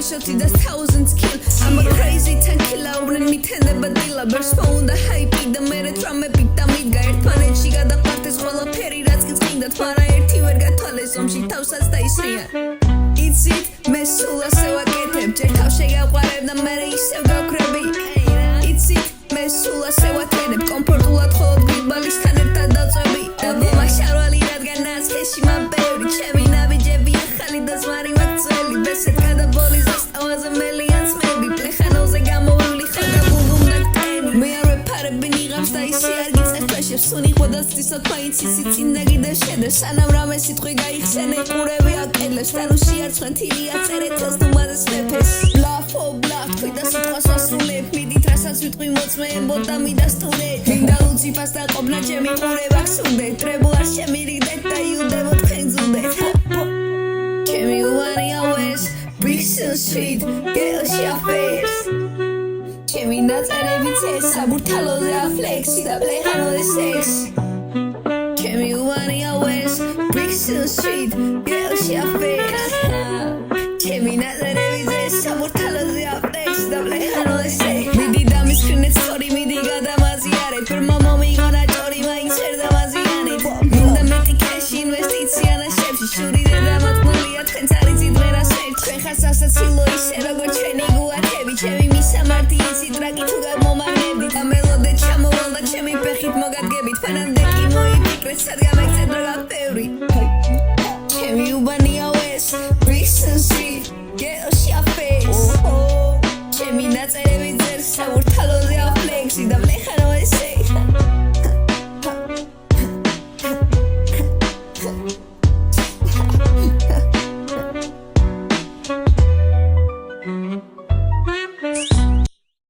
shot it 1000 kill I'm a crazy 10 killer უბნენ მითენდება დილა ბერს მოუნდა hype და მერე დრამები და მიდგა ერთმანეთში გადაყვარდეს ყველაფერი რაც კი წინდათ მაგრამ ერთი ვერ გათვალეს ომში თავსაც დაისრია იცით მე სულ ასე ვაკეთებ ჯერ თავ შეგაყვარებ და მერე ისევ გავქრები იცით მე სულ ასე ვაკეთებ კომფორტულად ხოლოდ გიბალისთან ერთად დავწვევი და ვიმაშარვალი რადგან ასქეში მან ბევრი ჩემი ნაბიჯები ახალი და ზმარი მაქცველი ბესეთ გადაბოლის ასტავაზე მელიანს მები პლეხანოზე გამოვივლი ხოდა ბუბუმ ნაკტენი მე არ ვეფარები ნიღავს და ისე არ გიწეხვეშებს სუნი ხოდას ცისოთ მაინც ისი წინ დაგიდე შედევ სანამ რამე სიტყვი გაიხსენე ყურები აკელებს თან უშიარცხვენ თირია წერე თელს თუმადეს მეფეს ბლაფო ბლაფ თქვი და სიტყვას ვასრულებ მიდით რასაც ვიტყვი მოწმეენ ბოტა მიდასტურე მინდა ლუციფას დაყოფნა ჩემი ყურება გსუნდეთ ტრებულას ჩემი რიგდეთ და იუდებო თქვენ ზუნდეთ ჩემი უვარია ვეს bricks and street გელში აფერს ჩემი ნაწერები წეს საბურთალოზე აფლექსი და პლეხანოზე სექს ჩემი უვარია ვეს bricks and street გელში აფერს ჩემი ნაწერები წეს საბურთალოზე აფლექსი და პლეხანოზე სექს მიდი დამისკრინეთ სწორი მიდი გადამაზიარეთ ბრმა მომიგონა ჭორი მაინც ვერ დამაზიანეთ მინდა მეტი კეში ინვესტიცია ნაშებში შური და დამატყმულია თქვენც არიცით ვერასერთ თქვენ ხართ სასაცილო ისე როგორც ჩვენი გუათები ჩემი მისამართი იცით რაკი თუ გამომარნებდით და მელოდე ჩამოვალ და ჩემი ფეხით მოგადგებით ფანამდე კი მოიფიქრეთ სად გამექცეთ რა გაფევრი